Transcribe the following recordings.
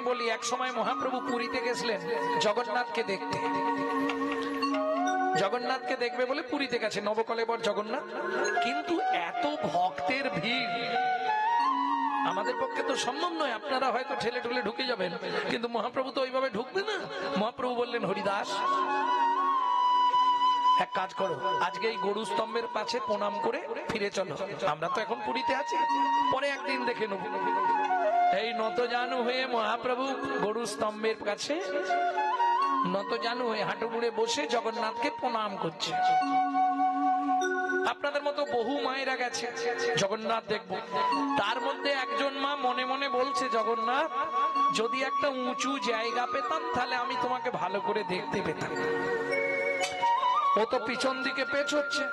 এখানেই বলি, এক সময় মহাপ্রভু পুরীতে গেছিলেন জগন্নাথকে দেখতে। জগন্নাথকে দেখবে বলে পুরীতে গেছে, নবকলেবর জগন্নাথ। কিন্তু এত ভক্তের ভিড় আমাদের পক্ষে তো সম্ভব নয়। আপনারা হয়তো ঠেলে ঠেলে ঢুকে যাবেন, কিন্তু মহাপ্রভু তো ওইভাবে ঢুকবে না। মহাপ্রভু বললেন, হরিদাস এক কাজ করো, আজকে এই গরু স্তম্ভের পাশে প্রণাম করে ফিরে চলো। আমরা তো এখন পুরীতে আছি, পরে একদিন দেখে নেব। এই নতজানু হয়ে মহাপ্রভু গরু স্তম্ভের কাছে নতজানু হয়ে হাঁটু মুড়ে বসে জগন্নাথকে প্রণাম করছে। আপনাদের মতো বহু মায়েরা গেছে জগন্নাথ দেখবো, তার মধ্যে একজন মা মনে মনে বলছে, জগন্নাথ যদি একটা উঁচু জায়গা পেতাম তাহলে আমি তোমাকে ভালো করে দেখতে পেতাম। ও তো পিছন দিকে পেছ হচ্ছে।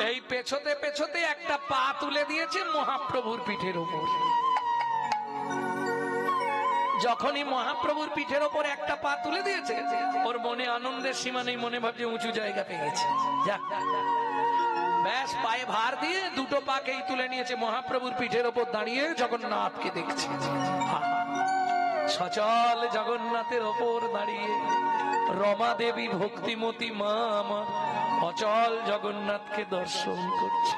এই পেছতে পেছতে একটা পা তুলে দিয়েছে মহাপ্রভুর পিঠের উপর। যখনই মহাপ্রভুর পিঠের ওপর একটা পা তুলে দিয়েছে, ওর মনে আনন্দের সীমা নেই, মনে ভাবছে উঁচু জায়গা পেয়ে গেছে। ব্যাস পায়ে ভার দিয়ে দুটো পাকেই তুলে নিয়েছে, মহাপ্রভুর পিঠের ওপর দাঁড়িয়ে জগন্নাথকে দেখছে। সচল জগন্নাথের ওপর দাঁড়িয়ে রমা দেবী ভক্তিমতী মা আমার অচল জগন্নাথকে দর্শন করছে।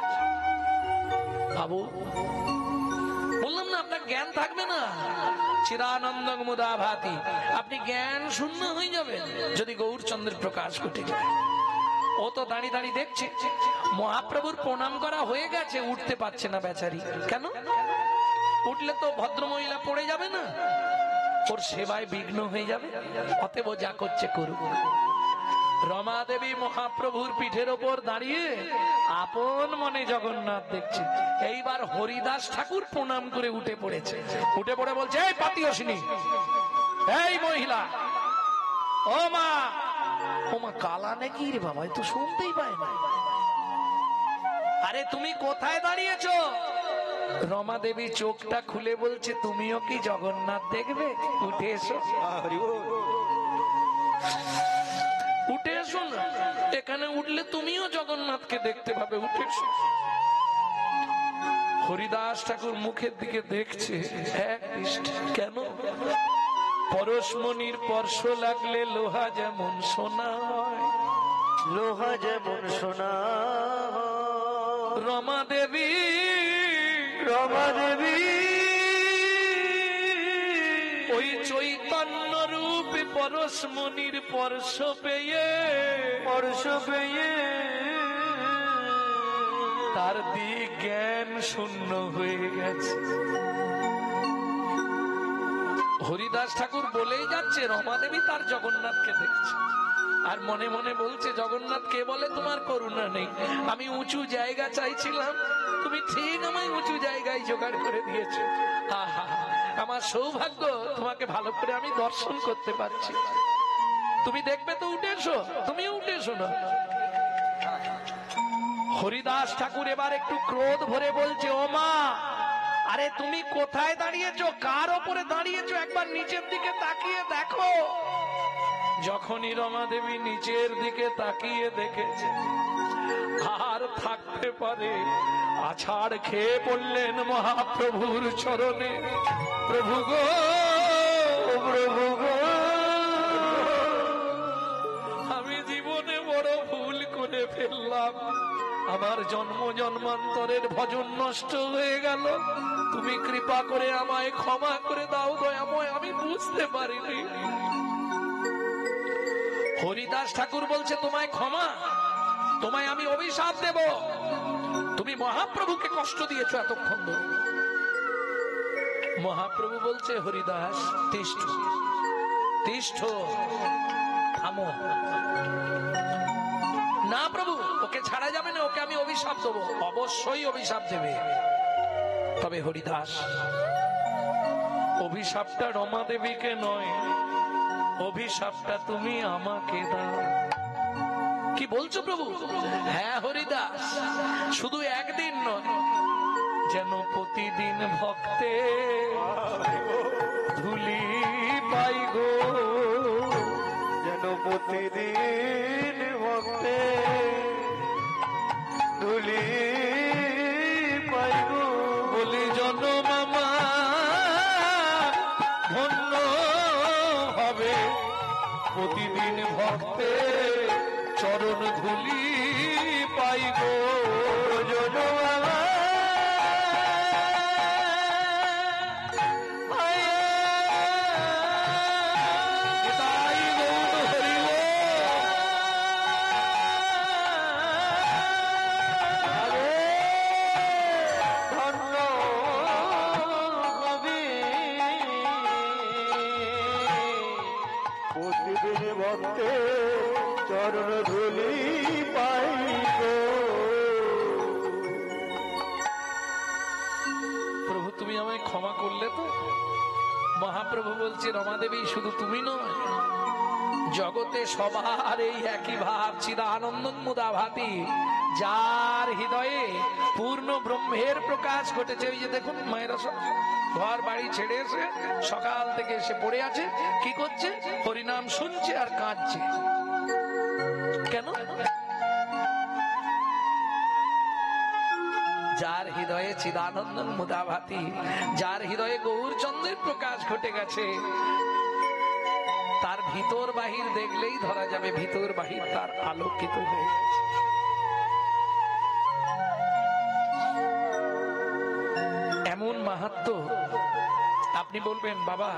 বাবু বললাম না, আপনার জ্ঞান থাকবে না। চিরানন্দং মুদা ভাতি, আপনি জ্ঞান শূন্য হয়ে যাবেন যদি গৌরচন্দ্রের প্রকাশ ঘটে যায়। ও তো দাঁড়িয়ে দাঁড়িয়ে দেখছে। মহাপ্রভুর প্রণাম করা হয়ে গেছে, উঠতে পারছে না বেচারি। কেন? উঠলে তো ভদ্রমহিলা পড়ে যাবে না, ওর সেবায় বিঘ্ন হয়ে যাবে। অতএব যা করছে করুক। রমা দেবী মহাপ্রভুর পিঠের ওপর দাঁড়িয়ে আপন মনে জগন্নাথ দেখছে। এইবার হরিদাস ঠাকুর প্রণাম করে উঠে পড়েছে। উঠে পড়ে বলছে, এই পাতিয়সিনী, এই মহিলা, ও মা। ও মা কালা নাকি রে বাবা, তো শুনতেই পায় না। আরে তুমি কোথায় দাঁড়িয়েছো? রমা দেবী চোখটা খুলে বলছে, তুমিও কি জগন্নাথ দেখবে? উঠে এসো, উঠে এসো না, এখানে উঠলে তুমিও জগন্নাথকে দেখতে পাবে, উঠে এসো। হরিদাস ঠাকুর মুখের দিকে দেখছে, এক দৃষ্টি। কেন? পরশমণির স্পর্শ লাগলে লোহা যেমন সোনা হয়, লোহা যেমন সোনা। রমা দেবী, রমা দেবী ওই চৈতন্য রূপে পরশমণির স্পর্শ পেয়ে, স্পর্শ পেয়ে তার দিক জ্ঞান শূন্য হয়ে গেছে। হরিদাস ঠাকুর বলেই যাচ্ছে, রমা দেবী তার জগন্নাথকে দেখছে আর মনে মনে বলছে, জগন্নাথ কে বলে তোমার করুণা নেই? আমি উঁচু জায়গা চাইছিলাম, তুমি ঠিক আমায় উঁচু জায়গায় জোগাড় করে দিয়েছো। আহা, আমার সৌভাগ্য, তোমাকে ভালো করে আমি দর্শন করতে পারছি। তুমি দেখবে তো, উঠে এসো, তুমিও উঠে এসো না। হরিদাস ঠাকুর এবার একটু ক্রোধ ভরে বলছে, ও মা, আরে তুমি কোথায় দাঁড়িয়েছো? কার ওপরে দাঁড়িয়েছো? একবার নিচের দিকে তাকিয়ে দেখো। যখনই রমা দেবী নিচের দিকে তাকিয়ে দেখেছে, আর থাকতে পারে, আছাড় খেয়ে পড়লেন মহাপ্রভুর চরণে। প্রভু গো, প্রভু গো, আমি জীবনে বড় ভুল করে ফেললাম, আমার জন্ম জন্মান্তরের ভজন নষ্ট হয়ে গেল, তুমি কৃপা করে আমায় ক্ষমা করে দাও দয়াময়, আমি বুঝতে পারিনি। হরিদাস ঠাকুর বলছে, তোমায় ক্ষমা? তোমায় আমি অভিশাপ দেব, তুমি মহাপ্রভুকে কষ্ট দিয়েছো এতক্ষণ ধরে। মহাপ্রভু বলছে, হরিদাস তিষ্ঠ, তিষ্ঠ, থামো। না প্রভু, ওকে ছাড়া যাবে না, ওকে আমি অভিশাপ দেবো। অবশ্যই অভিশাপ দেবে, তবে হরিদাস অভিশাপটা রমা দেবীকে নয়, অভিশাপটা তুমি আমাকে দাও। কি বলছো প্রভু? হ্যাঁ হরিদাস, শুধু একদিন নয়, যেন প্রতিদিন ভক্তে ধুলি পাই গো, যেন প্রতিদিন ভক্তে ধুলি পাই গো। ধন্য হবে প্রতিদিন ভক্তে চরণ ধুলি পাইব চরণ ধুলি পাইব। প্রভু তুমি আমায় ক্ষমা করলে তো? মহাপ্রভু বলছে রমাদেবী শুধু তুমি নয়, জগতে সবার এই একই ভাব চিদানন্দন্মুদা ভাতি, যার হৃদয়ে পূর্ণ ব্রহ্মের প্রকাশ ঘটেছে। ওই যে দেখুন মায়েরা সব ঘর বাড়ি ছেড়ে এসে সকাল থেকে এসে পড়ে আছে, কি করছে? হরিনাম শুনছে আর কাঁদছে। কেন? যার হৃদয়ে চিদানন্দন মুদাভাতি, যার হৃদয়ে গৌরচন্দ্রের প্রকাশ ঘটে গেছে, তার ভিতর বাহির দেখলেই ধরা যাবে ভিতর বাহির তার আলোকিত হয়ে গেছে। এমন মাহাত্ম্য। আপনি বলবেন বাবা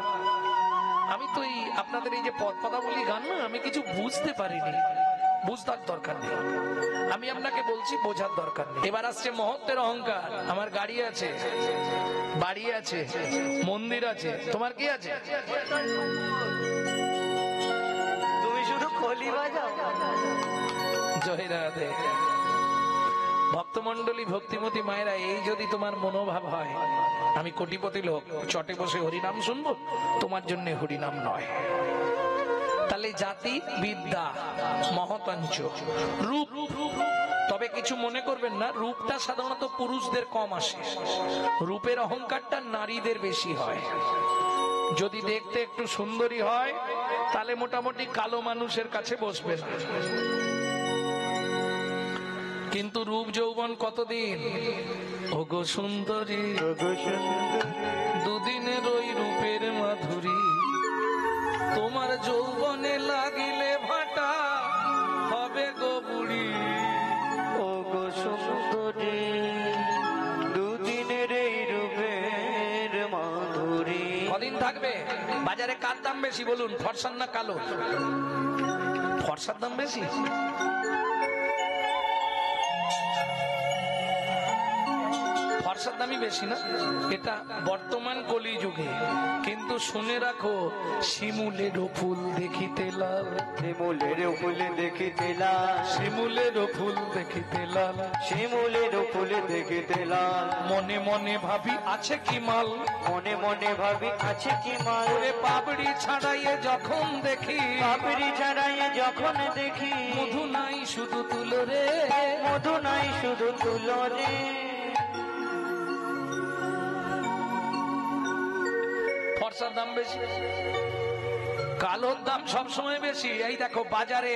আমি তো এই আপনাদের এই যে পদ পদাবলী গান না আমি কিছু বুঝতে পারিনি। বুঝতার দরকার নেই, আমি আপনাকে বলছি বোঝার দরকার নেই। এবার আসছে মহত্বের অহংকার। আমার গাড়ি আছে, বাড়ি আছে, মন্দির আছে, তোমার কি আছে? তুমি শুধু খলি বাজাও। জয় রাধে। ভক্তমন্ডলী ভক্তিমতী মায়েরা, এই যদি তোমার মনোভাব হয় আমি কোটিপতি লোক, চটে বসে হরিনাম শুনবো, তোমার জন্য হরিনাম নয়। তাহলে জাতি বিদ্যা মহতাঞ্চ রূপ। তবে কিছু মনে করবেন না, রূপটা সাধারণত পুরুষদের কম আসে, রূপের অহংকারটা নারীদের বেশি হয়। যদি দেখতে একটু সুন্দরী হয় তাহলে মোটামুটি কালো মানুষের কাছে বসবে না। কিন্তু রূপ যৌবন কতদিন? ওগো সুন্দরী দুদিনের ওই রূপের মাধুরী, তোমার যৌবনে লাগিলে ভাটা হবে গো বুড়ি। ওগো সুন্দরী দুদিনের এই রূপের মাধুরী। কদিন থাকবে? বাজারে কার দাম বেশি বলুন, ফর্সার না কালো? ফর্সার দাম বেশি। ফর্সার দামই বেশি না? এটা বর্তমান কলিযুগে। কিন্তু শুনে রাখো, শিমুলের ফুল দেখিতে লাল, শিমুলের ফুল দেখিতে লাল, শিমুলের ফুল দেখিতে লাল, শিমুলের ফুল দেখিতে লাল। মনে মনে ভাবি আছে কি মাল, মনে মনে ভাবি আছে কি মাল। ওরে পাপড়ি ছাড়াইয়ে যখন দেখি, পাপড়ি ছাড়াইয়ে যখন দেখি, মধু নাই শুধু তুলো রে, মধু নাই শুধু তুলো রে। ফর্সার দাম বেশি, কালোর দাম সবসময় বেশি। এই দেখো বাজারে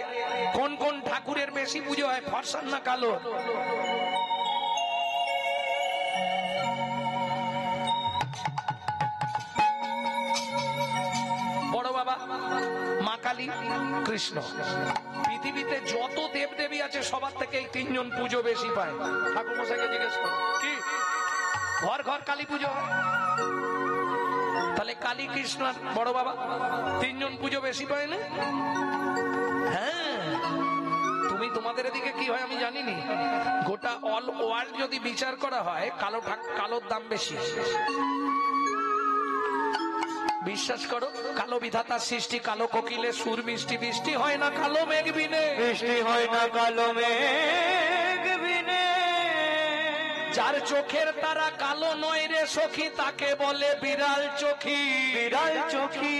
কোন কোন ঠাকুরের বেশি পুজো হয়, ফর্সার না কালো? বড় বাবা, মা কালী, কৃষ্ণ। পৃথিবীতে যত দেবদেবী আছে সবার থেকে এই তিনজন পুজো বেশি পায়। ঠাকুর মশাইকে জিজ্ঞেস করো, কি ঘর ঘর কালী পুজো হয়? তাহলে কালী, কৃষ্ণ আর বড় বাবা তিনজন পুজো বেশি পায় না? হ্যাঁ, তুমি তোমাদের এদিকে কি হয় আমি জানিনি। গোটা অল ওয়ার্ল্ড যদি বিচার করা হয়, কালোর দাম বেশি। বিশ্বাস করো, কালো বিধাতার সৃষ্টি, কালো কোকিলে সুর মিষ্টি, বৃষ্টি হয় না কালো মেঘ বিনে, বৃষ্টি হয় না কালো মেঘ বিনে। যার চোখের তারা কালো নয় রে সখী, তাকে বলে বিড়াল চোখী। বিড়াল চোখী।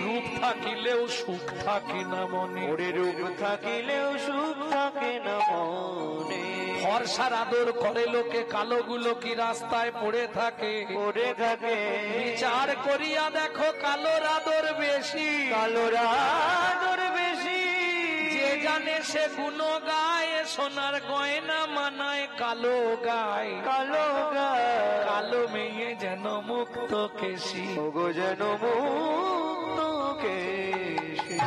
রূপ থাকিলেও সুখ থাকে না মনে, ওরে রূপ থাকিলেও সুখ থাকে না মনে। ফর্সার আদর করে লোকে, কালো গুলো কি রাস্তায় পড়ে থাকে, পড়ে থাকে। বিচার করিয়া দেখো কালোর আদর বেশি, কালোর আদর বেশি। যে জানে সে গুণ গায়, সোনার গয়না মানায় কালো গায়, কালো গায়, কালো মেয়ে যেন মুক্ত কেশি, ওগো যেন মুক্ত কেশী।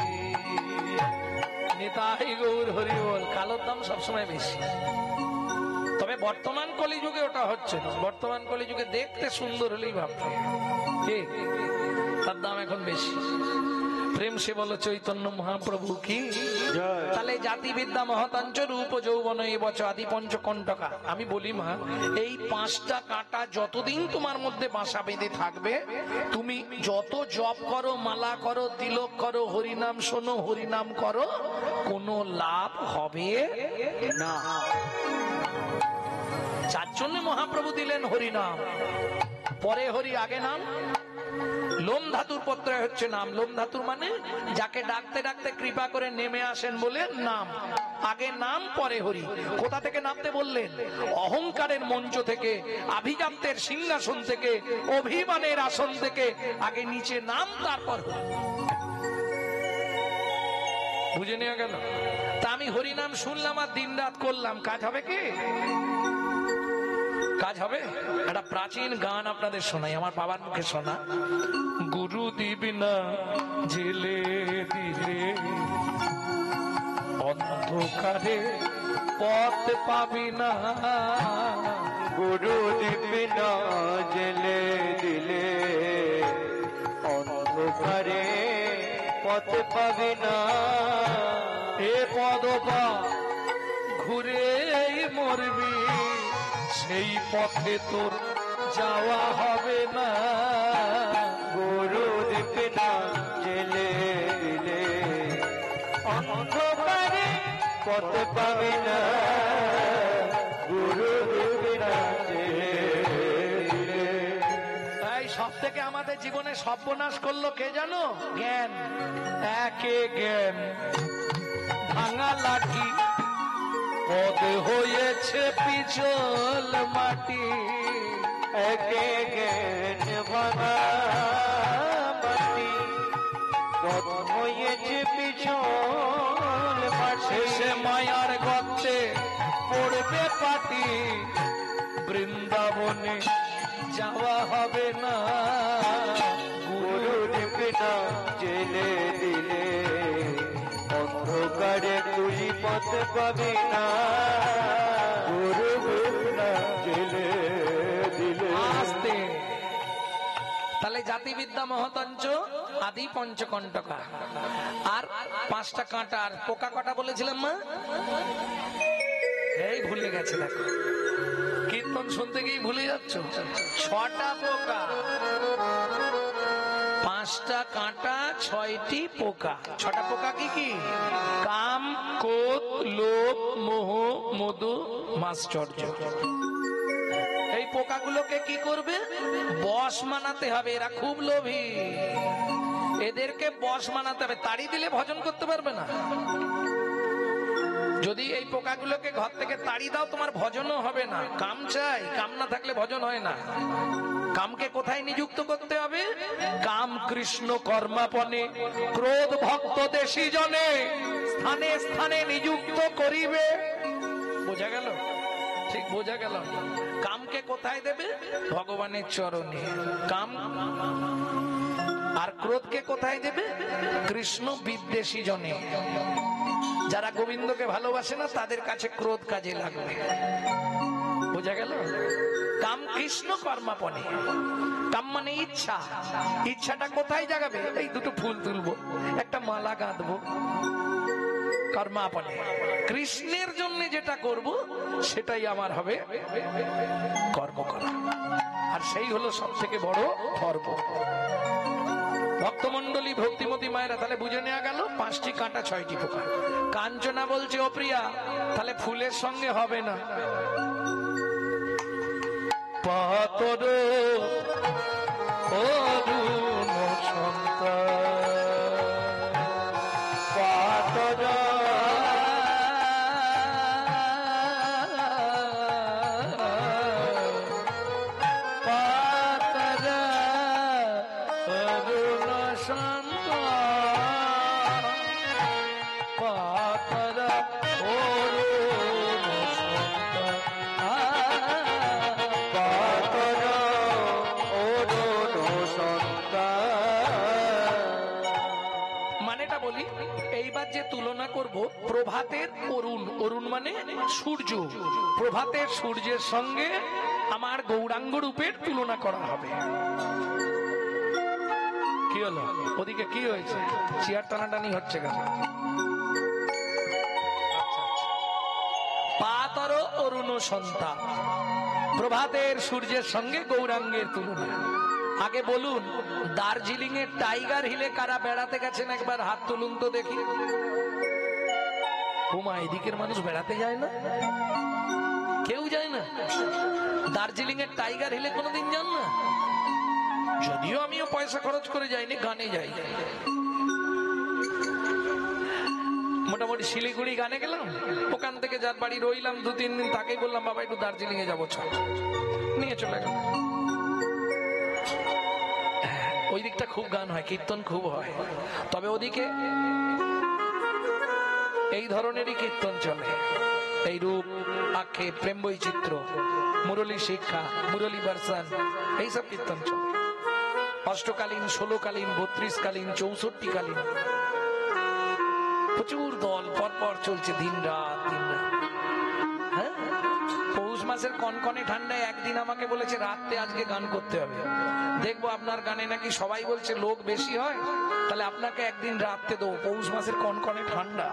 নিতাই গৌর হরি বল। কালোর দাম সবসময় বেশি, তবে বর্তমান কলিযুগে ওটা হচ্ছে না। বর্তমান কলিযুগে দেখতে সুন্দর হলেই ভাবতে ঠিক, তার দাম এখন বেশি। প্রেম সে বলো চৈতন্য মহাপ্রভু কি। তাহলে জাতিবিদ্যা মহতাঞ্চ রূপ যৌবন এবচ আদি পঞ্চকণ্টকা। আমি বলি মা, এই 5টা কাঁটা যতদিন তোমার মধ্যে বাসা বেঁধে থাকবে, তুমি যত জপ করো, মালা করো, তিলক করো, হরিনাম শোনো, হরিনাম করো, কোনো লাভ হবে না। যার জন্য মহাপ্রভু দিলেন হরিনাম, পরে হরি আগে নাম। লোম ধাতুর পত্রে হচ্ছে নাম। লোম ধাতুর মানে যাকে ডাকতে ডাকতে কৃপা করে নেমে আসেন বলে নাম। আগে নাম পরে হরি। কোথা থেকে নামতে বললেন? অহংকারের মঞ্চ থেকে, আভিজাত্যের সিংহাসন থেকে, অভিমানের আসন থেকে আগে নিচে নাম, তারপর বুঝে নেওয়া গেল। তা আমি হরিনাম শুনলাম আর দিন রাত করলাম, কাজ হবে কি? কাজ হবে? একটা প্রাচীন গান আপনাদের শোনাই, আমার বাবার মুখে শোনা। গুরু দিবি না জেলে দিলে, অন্ধকারে পথ পাবি না। গুরু দিবি না জেলে দিলে, অন্ধকারে পথ পাবি না। এ পদ পা ঘুরে মরবি, সেই পথে তোর যাওয়া হবে না। গুরু দিবি না জেলে দিলে, অন্ধকারে পথ পাবি না। গুরু দিবি না জেলে দিলে। তাই সব থেকে আমাদের জীবনে সর্বনাশ করলো কে জানো? জ্ঞান। একে জ্ঞান ভাঙা লাঠি, পদ হয়েছে পিছল মাটি। একে জ্ঞান ভাঙা মাটি, পদ হয়েছে পিছল মাটি। শেষে মায়ার গর্তে পড়বে পাটি, বৃন্দাবনে যাওয়া হবে না। গুরু দিবি না জেলে দিলে, অন্ধকারে তুই পথ পাবি না। গুরু দিবি না জেলে দিলে। আস্তে। তাহলে জাতিবিদ্যা মহতঞ্চ আদি পঞ্চকণ্টকা। আর 5টা কাঁটা। আর পোকা কটা বলেছিলাম মা? এই ভুলে গেছে, দেখো কীর্তন শুনতে গিয়ে ভুলে যাচ্ছ। 6টা পোকা, 5টা কাঁটা, 6টি পোকা। 6টা পোকা কি কি? কাম, ক্রোধ, লোভ, মোহ, মধু, মাশ্চর্য। এই পোকাগুলোকে কি করবে? বশ মানাতে হবে। এরা খুব লোভী, এদেরকে বশ মানাতে হবে। তাড়ি দিলে ভজন করতে পারবে না। যদি এই পোকাগুলোকে ঘর থেকে তাড়ি দাও, তোমার ভজনও হবে না। কাম চাই, কাম না থাকলে ভজন হয় না। কামকে কোথায় নিযুক্ত করতে হবে? কাম কৃষ্ণ কর্মাপনে, ক্রোধ ভক্ত দেশী জনে, স্থানে স্থানে নিযুক্ত করিবে। বোঝা গেল? ঠিক বোঝা গেল? কামকে কোথায় দেবে? ভগবানের চরণে। কাম আর ক্রোধকে কোথায় দেবে? কৃষ্ণ বিদ্বেষী জনে। যারা গোবিন্দকে ভালোবাসে না, তাদের কাছে ক্রোধ কাজে লাগবে। বোঝা গেল? কাম কৃষ্ণ কর্মাপনে। কাম মানে ইচ্ছা। ইচ্ছাটা কোথায় জাগাবে? এই দুটো ফুল তুলবো, একটা মালা গাঁথবো। কর্মাপনে, কৃষ্ণের জন্য যেটা করব সেটাই আমার হবে কর্ম করা। আর সেই হলো সব থেকে বড় ধর্ম। ভক্তমন্ডলী, ভক্তিমতী মায়েরা, তাহলে বুঝে নেওয়া গেল 5টি কাঁটা, 6টি পোকা। কাঞ্চনা বলছে ও প্রিয়া, তাহলে ফুলের সঙ্গে হবে না। পাতর অরুণ সন্তান, পাতর অরুণ সন্তান, পাতর যে তুলনা করব প্রভাতের অরুণ, অরুণ মানে সূর্য, প্রভাতের সূর্যের সঙ্গে আমার গৌরাঙ্গ রূপের তুলনা করা হবে। কি হলো? ওদিকে কি হয়েছে? চেয়ার টানাটানি হচ্ছে কেন? পাতর অরুণ সন্তান, প্রভাতের সূর্যের সঙ্গে গৌরাঙ্গের তুলনা। আগে বলুন, দার্জিলিং এর টাইগার হিলে কারা বেড়াতে গেছেন? একবার হাত তুলুন তো দেখি। ওমা, এদিকের মানুষ বেড়াতে যায় না? কেউ যায় না? দার্জিলিং এর টাইগার হিলে কোনোদিন যান না? যদিও আমিও পয়সা খরচ করে যাইনি, গানে যাই। মোটামুটি শিলিগুড়ি গানে গেলাম, ওখান থেকে যার বাড়ি রইলাম 2-3 দিন, তাকেই বললাম বাবা একটু দার্জিলিং এ যাবো, চল, নিয়ে চলে গেল। ওই দিকটা খুব গান হয়, কীর্তন খুব হয়, তবে ওদিকে এই ধরনেরই কীর্তন চলে। এই রূপ আক্ষেপ, প্রেম বৈচিত্র্য, মুরলী শিক্ষা, মুরলী বর্ষণ, এইসব কীর্তন চলে। অষ্টকালীন, 16কালীন, 32কালীন, 64কালীন, প্রচুর দল পরপর চলছে দিন রাত দিন রাত। হ্যাঁ, পৌষ মাসের কনকনে ঠান্ডায় একদিন আমাকে বলেছে রাত্রে আজকে গান করতে হবে। দেখবো আপনার গানে নাকি সবাই বলছে লোক বেশি হয়, তাহলে আপনাকে একদিন রাত্রে দেবো। পৌষ মাসের কনকনে ঠান্ডা,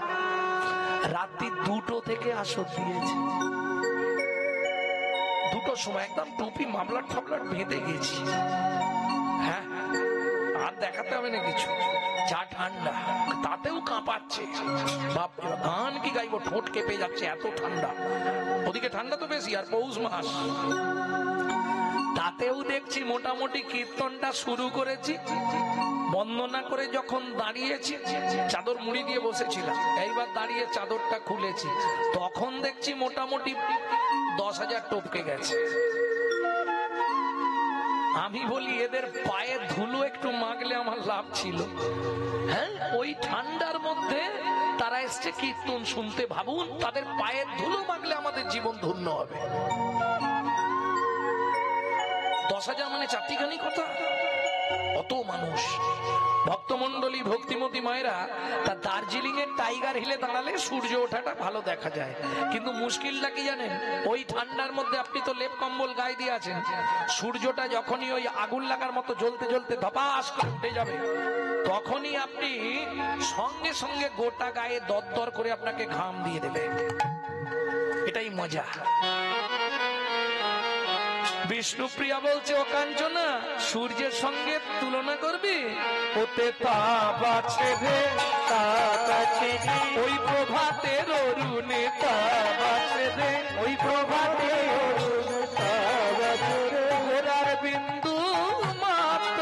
রাত্রি 2টো থেকে আসর দিয়েছে। 2টোর সময় একদম টুপি মামলার ঠাবলার বেঁধে গেছি। হ্যাঁ, আর দেখাতে হবে না কিছু, যা ঠান্ডা, তাতেও কাঁপাচ্ছে। বাপরে, গান কি গাইবো, ঠোঁট কেঁপে যাচ্ছে, এত ঠান্ডা। ওদিকে ঠান্ডা তো বেশি, আর পৌষ মাস, তাতেও দেখছি মোটামুটি কীর্তনটা শুরু করেছি। বন্দনা করে যখন দাঁড়িয়েছি, চাদর মুড়ি দিয়ে বসেছিলাম, এইবার দাঁড়িয়ে চাদরটা খুলেছি, তখন দেখছি মোটামুটি 10,000 টপকে গেছে। আমি বলি এদের পায়ে ধুলো একটু মাগলে আমার লাভ ছিল। হ্যাঁ, ওই ঠান্ডার মধ্যে তারা এসছে কীর্তন শুনতে। ভাবুন, তাদের পায়ের ধুলো মাগলে আমাদের জীবন ধন্য হবে। 10,000 মানে চারটিখানি কথা, অত মানুষ। ভক্তমন্ডলী, ভক্তিমতী মায়েরা, তা দার্জিলিং এর টাইগার হিলে দাঁড়ালে সূর্য ওঠাটা ভালো দেখা যায়, কিন্তু মুশকিলটা কি জানেন? ওই ঠান্ডার মধ্যে আপনি তো লেপ কম্বল গায়ে দিয়ে আছেন, সূর্যটা যখনই ওই আগুন লাগার মতো জ্বলতে জ্বলতে ধপাস করে উঠে যাবে, তখনই আপনি সঙ্গে সঙ্গে গোটা গায়ে দরদর করে আপনাকে ঘাম দিয়ে দেবে। এটাই মজা। বিষ্ণুপ্রিয়া বলছে, ও কাঞ্চনা, সূর্যের সঙ্গে তুলনা করবি? ওতে তাপ আছে রে, তাপ আছে রে, ওই প্রভাতের অরুণে তাপ আছে রে, ওই প্রভাতের অরুণে তাপ আছে রে, গোড়ার বিন্দু মাত্র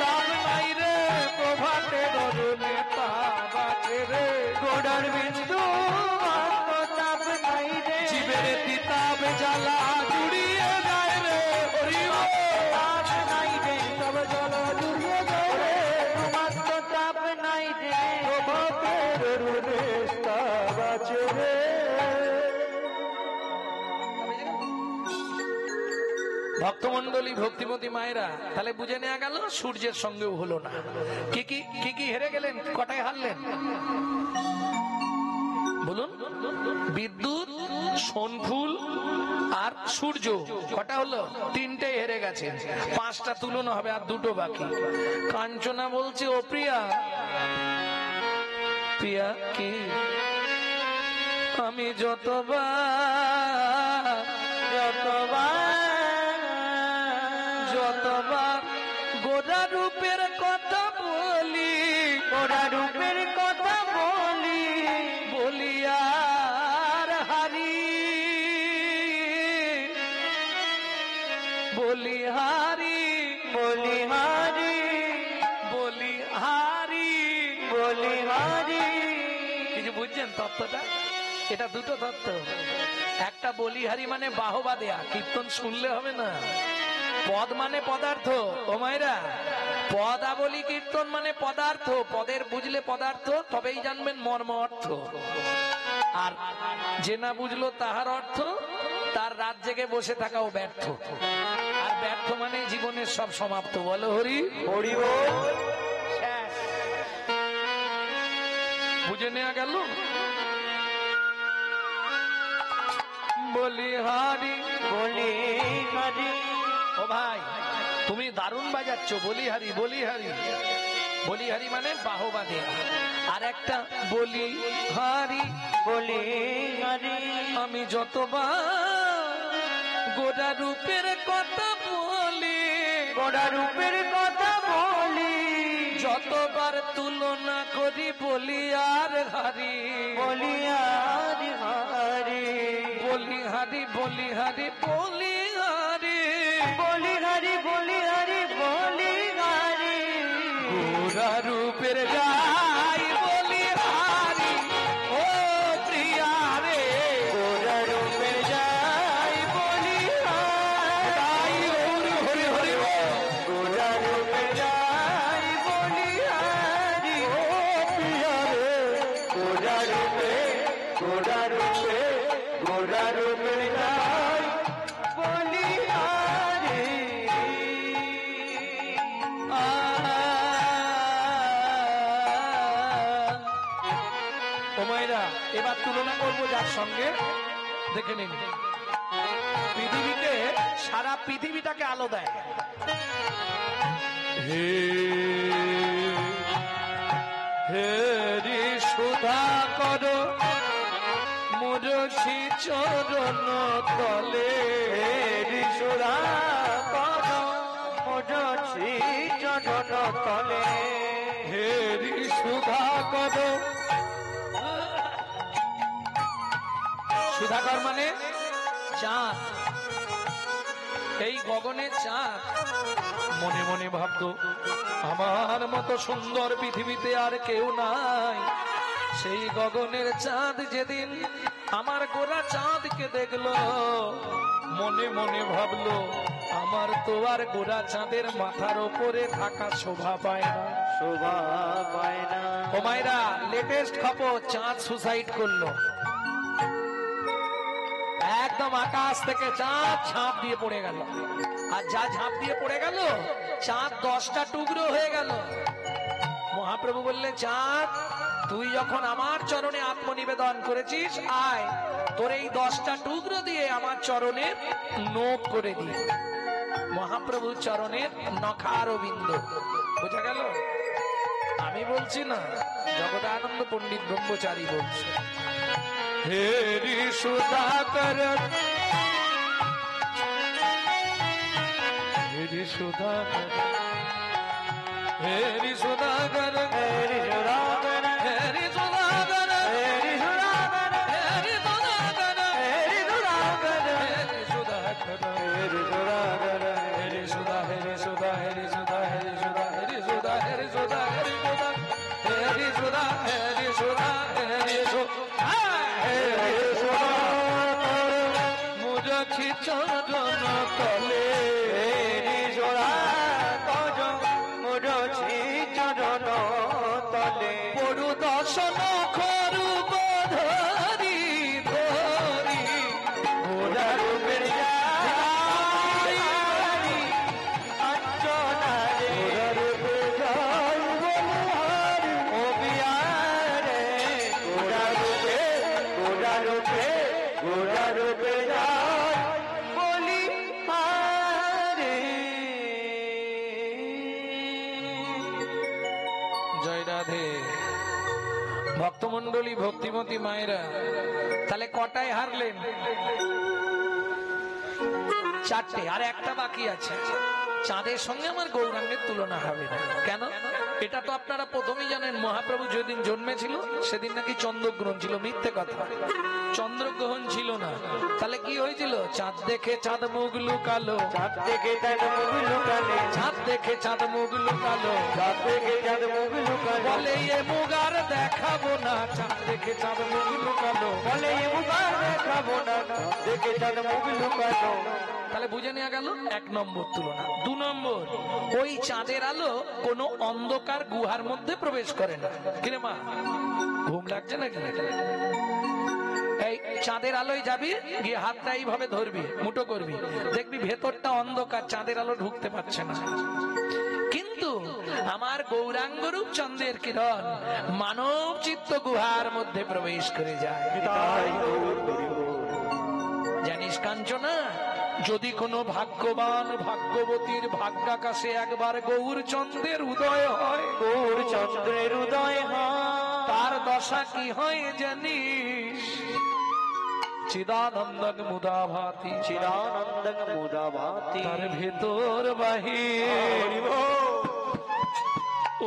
তাপ নাই রে, প্রভাতের অরুণে তাপ আছে রে, গোড়ার বিন্দু মাত্র তাপ নাই রে, জীবের তিতাব জ্বালা জুড়িয়ে যায় রে, তাপ নাই রে, সব জ্বালা জুড়িয়ে যায় রে, মাত্র তাপ নাই রে, প্রভাতের অরুণে তাপ আছে রে। ভক্তমন্ডলী, ভক্তিমতী মায়েরা, তাহলে বুঝে নেওয়া গেল সূর্যের সঙ্গেও হলো না। কি হেরে গেলেন, কটায় হারলেন বলুন? বিদ্যুৎ, সোনফুল আর সূর্য, কটা হলো? 3টে হেরে গেছে, 5টা তুলনা হবে, আর 2টো বাকি। কাঞ্চনা বলছে, ও প্রিয়া, প্রিয়া কি আমি যতবার গোরা রূপের কথা বলি, গোরা রূপের কথা বলি, বলিয়ার হারি, বলিহারি, বলিহারি, বলিহারি, বলিহারি। কিছু বুঝছেন তত্ত্বটা? এটা 2টো তত্ত্ব। একটা বলিহারি মানে বাহবা দেয়া, কীর্তন শুনলে হবে না। পদ মানে পদার্থ, ও মায়েরা, পদাবলী কীর্তন মানে পদার্থ, পদের বুঝলে পদার্থ, তবেই জানবেন মর্ম অর্থ। আর যে না বুঝলো তাহার অর্থ, তার রাত জেগে বসে থাকাও ব্যর্থ। আর ব্যর্থ মানে জীবনের সব সমাপ্ত। বলো হরি হরি বল। বুঝে নেওয়া গেল। বলিহারি বলিহারি। ও ভাই তুমি দারুণ বাজাচ্ছ, বলিহারি বলিহারি। বলিহারি মানে বাহবা দেয়া। আর একটা বলিহারি বলিহারি। আমি যতবার গোড়া রূপের কথা বলি, গোড়া রূপের কথা বলি, যতবার তুলনা করি বলি আর হারি, বলি আর হারি। বলিহারি বলিহারি বলিহারি বলিহারি বলিহারি বলিহারি। গোড়া রূপের গাই বলিহারি ও প্রিয়া রে, গোড়া রূপের যাই বলিহারি। হরি হরি বল। গোড়া রূপের যাই বলিহারি। ও প্রিয়া রে, গোড়া রূপে, গোড়া রূপে, গোড়া রূপের যাই বলিহারি। ও মায়েরা, এবার তুলনা করবো যার সঙ্গে, দেখে নিন। পৃথিবীতে সারা পৃথিবীটাকে আলো দেয়। হে হে রে সুধা করো মুরছি চরণ তলে, সুরা কর মুরছি চরণ তলে। হে রে সুধা করো। সুধাকর মানে চাঁদ। এই গগনে চাঁদ মনে মনে ভাবতো আমার মতো সুন্দর পৃথিবীতে আর কেউ নাই। সেই গগনের চাঁদ যেদিন আমার গোরা চাঁদকে দেখলো, মনে মনে ভাবলো আমার তো আর গোরা চাঁদের মাথার ওপরে থাকা শোভা পায় না, শোভা পায় না। ও মায়েরা, লেটেস্ট খবর, চাঁদ সুসাইড করলো। একদম আকাশ থেকে চাঁদ ঝাঁপ দিয়ে পড়ে গেল। আর যা ঝাঁপ দিয়ে পড়ে গেল, চাঁদ 10টা টুকরো হয়ে গেল। মহাপ্রভু বললে, চাঁদ তুই যখন আমার চরণে আত্মনিবেদন করেছিস, আয় তোর এই 10টা টুকরো দিয়ে আমার চরণে নোখ করে দিয়ে। মহাপ্রভুর চরণের নখারবিন্দ, বোঝা গেল? আমি বলছি না, জগদানন্দ পণ্ডিত ব্রহ্মচারী বলছে। হেরি সুধাকর, হেরি সুধাকর, হেরি সুধাকর, হেরি সুধাকর, হেরি সুধাকর, হেরি সুধাকর, হেরি সুধাকর, হেরি সুধাকর, হেরি সুধাকর, হেরি সুধাকর। হেরি সুধা, হেরি সুধা, হেরি সুধা, হেরি সুধা, হেরি সুধা, হেরি সুধা, হেরি সুধা, হেরি সুধা, হেরি সুধা, হেরি সুধা, হেরি সুধা মুরছি চরণ তলে, হেরি সুধাকর মুরছি চরণ তলে। পড়ু দর্শন করুব ধরি ধরি, গোড়া রূপের যাই অঞ্চনারে, গোড়া রূপে যাই বলিহারি। ও বিয়ারে, গোড়া রূপে, গোড়া রূপে, গোড়া রূপে যাই বলিহারি। জয় রাধে। ভক্তমন্ডলী, ভক্তিমতী মায়েরা, তাহলে কটায় হারলেন? 4টে, আর একটা বাকি আছে। চাঁদের সঙ্গে আমার গৌরাঙ্গের তুলনা হবে না। কেন? এটা তো আপনারা প্রথমেই জানেন, মহাপ্রভু যেদিন জন্মেছিল সেদিন নাকি চন্দ্রগ্রহণ ছিল। মিথ্যে কথা, চন্দ্রগ্রহণ ছিল না। তাহলে কি হয়েছিল? চাঁদ দেখে চাঁদ মুখ লুকালো, চাঁদ দেখে চাঁদ মুখ লুকালে, চাঁদ দেখে চাঁদ মুখ লুকালো, চাঁদ দেখে চাঁদ মুখ লুকালে। বলে এ মুখ আর দেখাবো না, চাঁদ দেখে চাঁদ মুখ লুকালো। বলে এ মুখ আর দেখাবো না, দেখে চাঁদ মুখ লুকালো। তাহলে বুঝে নেওয়া গেল 1 নম্বর তুলনা। 2 নম্বর, ওই চাঁদের আলো কোন অন্ধকার গুহার মধ্যে প্রবেশ করে না। কিরে মা, ঘুম লাগছে নাকি? এই চাঁদের আলোয় যাবি, গিয়ে হাতটা এইভাবে ধরবি, মুঠো করবি, দেখবি ভেতরটা অন্ধকার, চাঁদের আলো ঢুকতে পারছে না। কিন্তু আমার গৌরাঙ্গ রূপ চন্দ্রের কিরণ মানব চিত্ত গুহার মধ্যে প্রবেশ করে যায়। জানিস কাঞ্চনা, যদি কোনো ভাগ্যবান ভাগ্যবতীর ভাগ্যাকাশে একবার গৌরচন্দ্রের উদয় হয়, গৌরচন্দ্রের উদয় হয়, তার দশা কি হয় জানিস? চিদানন্দং মুদা ভাতি, চিদানন্দং মুদা ভাতি, তার ভেতর বাহির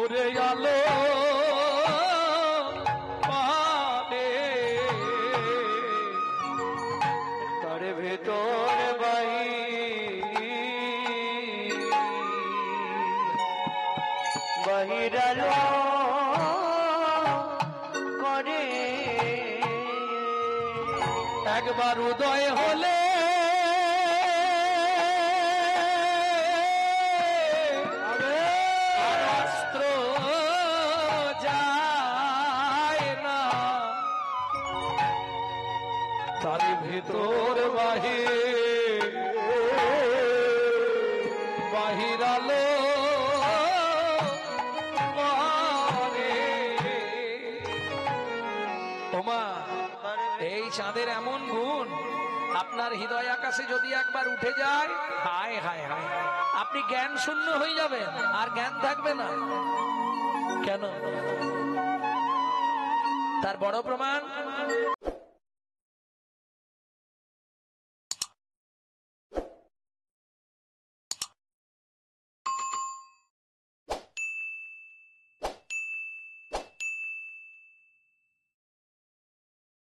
ওরে আলো পানে, তার ভেতর বাহিরালো করে। একবার উদয় হলে আর অস্ত্র যায় না, তার ভেতর বাহিরালো ওমা, এই চাঁদের এমন গুণ আপনার হৃদয় আকাশে যদি একবার উঠে যায়, হায় হায় হায়, আপনি জ্ঞান শূন্য হয়ে যাবেন, আর জ্ঞান থাকবে না। কেন? তার বড় প্রমাণ